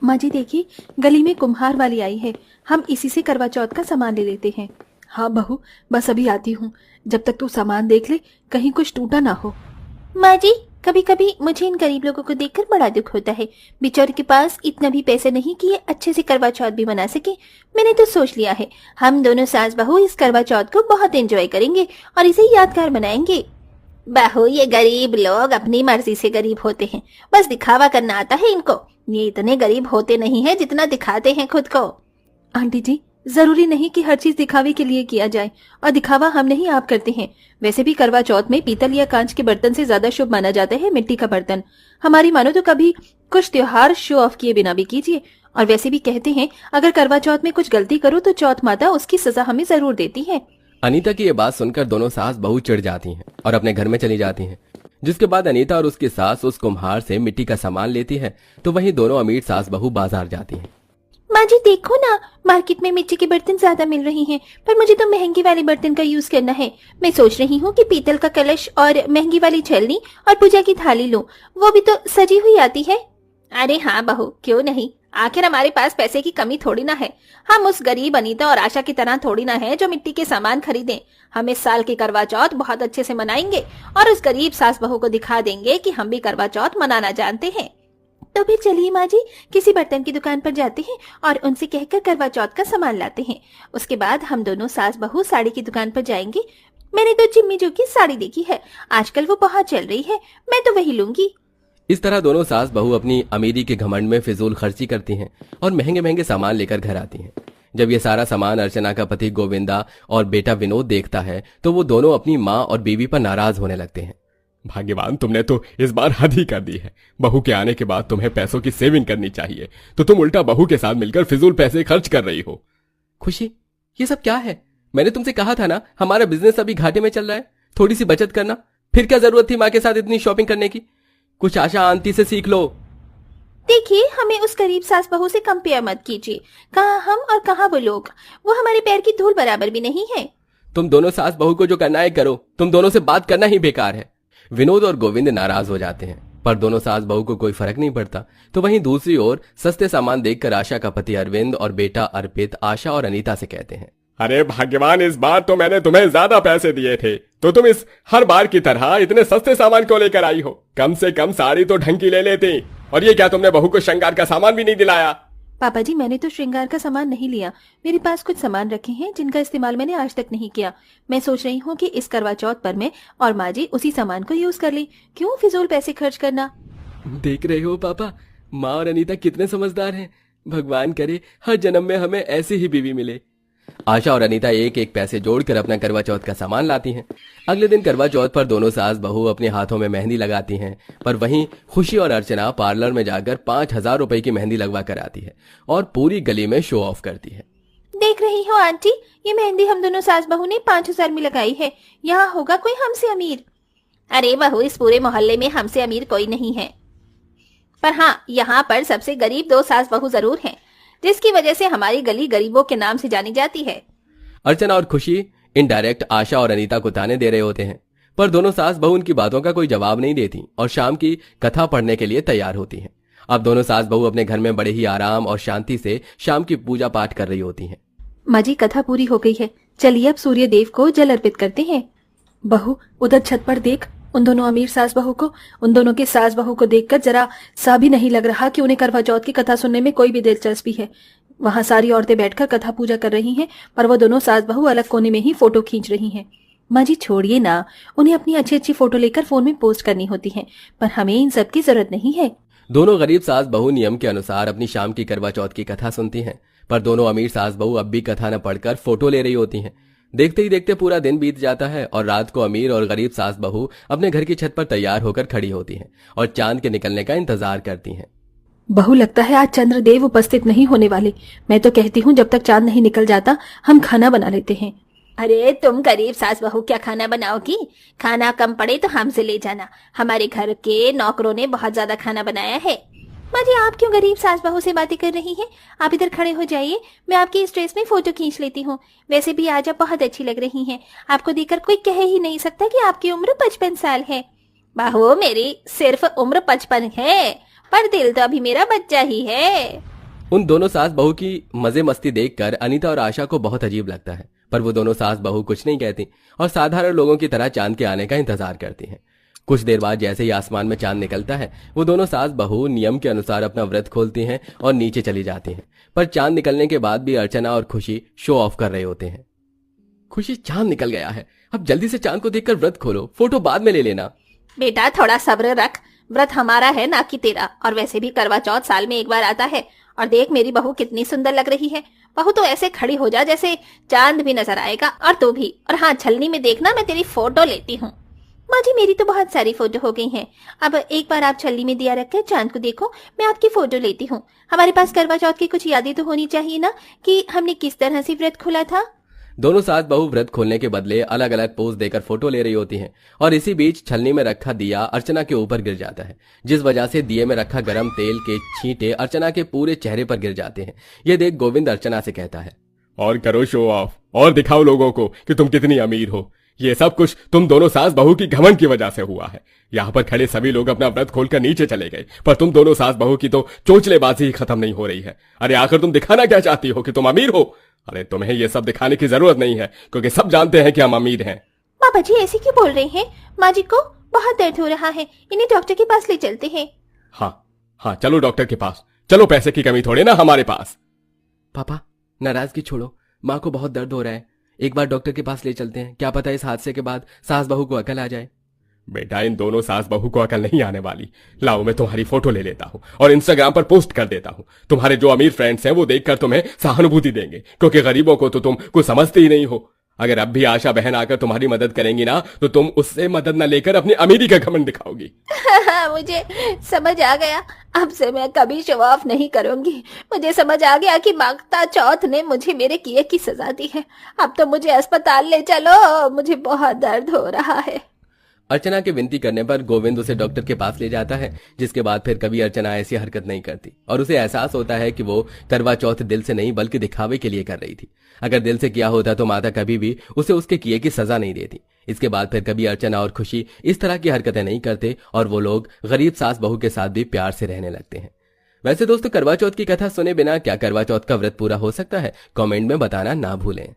माँ जी देखिए, गली में कुम्हार वाली आई है, हम इसी से करवा चौथ का सामान ले लेते हैं। हाँ बहू, बस अभी आती हूँ। जब तक तू सामान देख ले, कहीं कुछ टूटा ना हो। माँ जी, कभी कभी मुझे इन गरीब लोगों को देखकर बड़ा दुख होता है। बेचारे के पास इतना भी पैसे नहीं कि ये अच्छे से करवा चौथ भी मना सके। मैंने तो सोच लिया है, हम दोनों सास बहू इस करवा चौथ को बहुत एंजॉय करेंगे और इसे यादगार बनाएंगे। बहू, ये गरीब लोग अपनी मर्जी से गरीब होते हैं, बस दिखावा करना आता है इनको। ये इतने गरीब होते नहीं है जितना दिखाते हैं खुद को। आंटी जी, जरूरी नहीं कि हर चीज दिखावे के लिए किया जाए, और दिखावा हम नहीं आप करते हैं। वैसे भी करवा चौथ में पीतल या कांच के बर्तन से ज्यादा शुभ माना जाता है मिट्टी का बर्तन। हमारी मानो तो कभी कुछ त्योहार शो ऑफ किए बिना भी कीजिए। और वैसे भी कहते हैं, अगर करवा चौथ में कुछ गलती करो तो चौथ माता उसकी सजा हमें जरूर देती है। अनीता की ये बात सुनकर दोनों सास बहू चिढ़ जाती हैं और अपने घर में चली जाती हैं। जिसके बाद अनीता और उसकी सास उस कुम्हार से मिट्टी का सामान लेती है, तो वहीं दोनों अमीर सास बहू बाजार जाती हैं। माँ जी देखो ना, मार्केट में मिट्टी के बर्तन ज्यादा मिल रहे हैं, पर मुझे तो महंगे वाले बर्तन का यूज करना है। मैं सोच रही हूँ कि पीतल का कलश और महंगी वाली छलनी और पूजा की थाली लूं, वो भी तो सजी हुई आती है। अरे हाँ बहू, क्यों नहीं, आखिर हमारे पास पैसे की कमी थोड़ी ना है। हम उस गरीब अनीता और आशा की तरह थोड़ी ना है जो मिट्टी के सामान खरीदें। हम इस साल की करवा चौथ बहुत अच्छे से मनाएंगे और उस गरीब सास बहू को दिखा देंगे कि हम भी करवा चौथ मनाना जानते हैं। तो फिर चलिए माँ जी, किसी बर्तन की दुकान पर जाते हैं और उनसे कहकर करवा चौथ का सामान लाते हैं। उसके बाद हम दोनों सास बहू साड़ी की दुकान पर जाएंगे। मैंने तो जिम्मी जो की साड़ी देखी है, आजकल वो बहुत चल रही है, मैं तो वही लूंगी। इस तरह दोनों सास बहू अपनी अमीरी के घमंड में फिजूल खर्ची करती हैं और महंगे महंगे सामान लेकर घर आती हैं। जब ये सारा सामान अर्चना का पति गोविंदा और बेटा विनोद देखता है, तो वो दोनों अपनी माँ और बीवी पर नाराज होने लगते हैं। भाग्यवान, तुमने तो इस बार हद ही कर दी है। बहू के आने के बाद तुम्हें पैसों की सेविंग करनी चाहिए, तो तुम उल्टा बहू के साथ मिलकर फिजूल पैसे खर्च कर रही हो। खुशी, ये सब क्या है? मैंने तुमसे कहा था ना, हमारा बिजनेस अभी घाटे में चल रहा है, थोड़ी सी बचत करना। फिर क्या जरूरत थी माँ के साथ इतनी शॉपिंग करने की? कुछ आशा आंटी से सीख लो। देखिए, हमें उस गरीब सास बहू से कंपेयर मत कीजिए। कहाँ हम और कहाँ वो लोग, वो हमारे पैर की धूल बराबर भी नहीं है। तुम दोनों सास बहू को जो करना है करो, तुम दोनों से बात करना ही बेकार है। विनोद और गोविंद नाराज हो जाते हैं, पर दोनों सास बहू को कोई फर्क नहीं पड़ता। तो वहीं दूसरी ओर सस्ते सामान देखकर आशा का पति अरविंद और बेटा अर्पित आशा और अनीता से कहते हैं, अरे भाग्यवान, इस बार तो मैंने तुम्हें ज्यादा पैसे दिए थे, तो तुम इस हर बार की तरह इतने सस्ते सामान क्यों लेकर आई हो? कम से कम साड़ी तो ढंग की ले लेती। और ये क्या, तुमने बहू को श्रृंगार का सामान भी नहीं दिलाया? पापा जी, मैंने तो श्रृंगार का सामान नहीं लिया। मेरे पास कुछ सामान रखे हैं जिनका इस्तेमाल मैंने आज तक नहीं किया। मैं सोच रही हूँ कि इस करवा चौथ पर मैं और माँ जी उसी सामान को यूज कर लें। क्यों फिजूल पैसे खर्च करना? देख रहे हो पापा, माँ और अनीता कितने समझदार हैं। भगवान करे हर जन्म में हमें ऐसी ही बीवी मिले। आशा और अनीता एक एक पैसे जोड़कर अपना करवा चौथ का सामान लाती हैं। अगले दिन करवा चौथ पर दोनों सास बहू अपने हाथों में मेहंदी लगाती हैं, पर वहीं खुशी और अर्चना पार्लर में जाकर 5,000 रुपए की मेहंदी लगवा कर आती है और पूरी गली में शो ऑफ करती है। देख रही हो आंटी, ये मेहंदी हम दोनों सास बहू ने 5,000 में लगाई है। यहाँ होगा कोई हमसे अमीर? अरे बहू, इस पूरे मोहल्ले में हमसे अमीर कोई नहीं है, पर हाँ, यहाँ पर सबसे गरीब 2 सास बहू जरूर हैं, जिसकी वजह से हमारी गली गरीबों के नाम से जानी जाती है। अर्चना और खुशी इनडायरेक्ट आशा और अनीता को ताने दे रहे होते हैं, पर दोनों सास बहू उनकी बातों का कोई जवाब नहीं देती और शाम की कथा पढ़ने के लिए तैयार होती हैं। अब दोनों सास बहू अपने घर में बड़े ही आराम और शांति से शाम की पूजा पाठ कर रही होती हैं। माँ जी, कथा पूरी हो गई है, चलिए अब सूर्य देव को जल अर्पित करते हैं। बहू, उधर छत पर देख, उन दोनों अमीर सास बहू को, उन दोनों के सास बहू को देखकर जरा सा भी नहीं लग रहा कि उन्हें करवा चौथ की कथा सुनने में कोई भी दिलचस्पी है। वहां सारी औरतें बैठकर कथा पूजा कर रही हैं, पर वो दोनों सास बहू अलग कोने में ही फोटो खींच रही हैं। माँ जी छोड़िए ना, उन्हें अपनी अच्छी अच्छी फोटो लेकर फोन में पोस्ट करनी होती है, पर हमें इन सब की जरूरत नहीं है। दोनों गरीब सास बहू नियम के अनुसार अपनी शाम की करवा चौथ की कथा सुनती हैं, पर दोनों अमीर सास बहू अब भी कथा न पढ़कर फोटो ले रही होती हैं। देखते ही देखते पूरा दिन बीत जाता है और रात को अमीर और गरीब सास बहू अपने घर की छत पर तैयार होकर खड़ी होती हैं और चांद के निकलने का इंतजार करती हैं। बहू, लगता है आज चंद्रदेव उपस्थित नहीं होने वाले। मैं तो कहती हूँ जब तक चांद नहीं निकल जाता हम खाना बना लेते हैं। अरे तुम गरीब सास बहू क्या खाना बनाओगी? खाना कम पड़े तो हमसे ले जाना, हमारे घर के नौकरों ने बहुत ज्यादा खाना बनाया है। माँ जी, आप क्यों गरीब सास बहू से बातें कर रही हैं? आप इधर खड़े हो जाइए, मैं आपकी इस ड्रेस में फोटो खींच लेती हूँ। वैसे भी आज आप बहुत अच्छी लग रही हैं, आपको देखकर कोई कह ही नहीं सकता कि आपकी उम्र 55 साल है। बहू, मेरी सिर्फ उम्र 55 है, पर दिल तो अभी मेरा बच्चा ही है। उन दोनों सास बहू की मजे मस्ती देखकर अनीता और आशा को बहुत अजीब लगता है, पर वो दोनों सास बहू कुछ नहीं कहती और साधारण लोगों की तरह चांद के आने का इंतजार करती हैं। कुछ देर बाद जैसे ही आसमान में चांद निकलता है, वो दोनों सास बहू नियम के अनुसार अपना व्रत खोलती हैं और नीचे चली जाती हैं। पर चांद निकलने के बाद भी अर्चना और खुशी शो ऑफ कर रहे होते हैं। खुशी, चांद निकल गया है, अब जल्दी से चांद को देखकर व्रत खोलो, फोटो बाद में ले लेना। बेटा थोड़ा सब्र रख, व्रत हमारा है ना कि तेरा, और वैसे भी करवा चौथ साल में एक बार आता है। और देख मेरी बहू कितनी सुंदर लग रही है। बहू तो ऐसे खड़ी हो जा जैसे चांद भी नजर आएगा, और तू भी। और हाँ, छलनी में देखना, मैं तेरी फोटो लेती हूँ। माँ जी मेरी तो बहुत सारी फोटो हो गई हैं। अब एक बार आप छलनी में दिया रखकर चांद को देखो, मैं आपकी फोटो लेती हूँ। हमारे पास करवा चौथ की कुछ यादें तो होनी चाहिए ना, कि हमने किस तरह से व्रत खोला था। दोनों सास बहू व्रत खोलने के बदले अलग अलग पोज देकर फोटो ले रही होती हैं और इसी बीच छलनी में रखा दिया अर्चना के ऊपर गिर जाता है, जिस वजह से दिए में रखा गरम तेल के छींटे अर्चना के पूरे चेहरे पर गिर जाते हैं। ये देख गोविंद अर्चना से कहता है, और करो शो ऑफ, और दिखाओ लोगों को कि तुम कितनी अमीर हो। ये सब कुछ तुम दोनों सास बहू की घमंड की वजह से हुआ है। यहाँ पर खड़े सभी लोग अपना व्रत खोलकर नीचे चले गए, पर तुम दोनों सास बहू की तो चोंचलेबाजी ही खत्म नहीं हो रही है। अरे आखिर तुम दिखाना क्या चाहती हो, कि तुम अमीर हो? अरे तुम्हें ये सब दिखाने की जरूरत नहीं है, क्योंकि सब जानते हैं कि हम अमीर हैं। पापा जी ऐसे क्यों बोल रहे हैं? माँ जी को बहुत दर्द हो रहा है, इन्हें डॉक्टर के पास ले चलते हैं। हाँ चलो डॉक्टर के पास चलो, पैसे की कमी थोड़ी ना हमारे पास। पापा नाराजगी छोड़ो, माँ को बहुत दर्द हो रहा है, एक बार डॉक्टर के पास ले चलते हैं। क्या पता इस हादसे के बाद सास बहू को अकल आ जाए। बेटा इन दोनों सास बहू को अकल नहीं आने वाली। लाओ मैं तुम्हारी फोटो ले लेता हूँ और इंस्टाग्राम पर पोस्ट कर देता हूँ। तुम्हारे जो अमीर फ्रेंड्स हैं वो देखकर तुम्हें सहानुभूति देंगे, क्योंकि गरीबों को तो तुम कुछ समझते ही नहीं हो। अगर अब भी आशा बहन आकर तुम्हारी मदद करेंगी ना, तो तुम उससे मदद न लेकर अपनी अमीरी का घमंड दिखाओगी। मुझे समझ आ गया, अब से मैं कभी शो ऑफ नहीं करूंगी। मुझे समझ आ गया कि माता चौथ ने मुझे मेरे किए की सजा दी है। अब तो मुझे अस्पताल ले चलो, मुझे बहुत दर्द हो रहा है। अर्चना के विनती करने पर गोविंद उसे डॉक्टर के पास ले जाता है, जिसके बाद फिर कभी अर्चना ऐसी हरकत नहीं करती और उसे एहसास होता है कि वो करवा चौथ दिल से नहीं बल्कि दिखावे के लिए कर रही थी। अगर दिल से किया होता तो माता कभी भी उसे उसके किए की सजा नहीं देती। इसके बाद फिर कभी अर्चना और खुशी इस तरह की हरकतें नहीं करते और वो लोग गरीब सास बहू के साथ भी प्यार से रहने लगते हैं। वैसे दोस्तों, करवा चौथ की कथा सुने बिना क्या करवा चौथ का व्रत पूरा हो सकता है? कमेंट में बताना ना भूलें।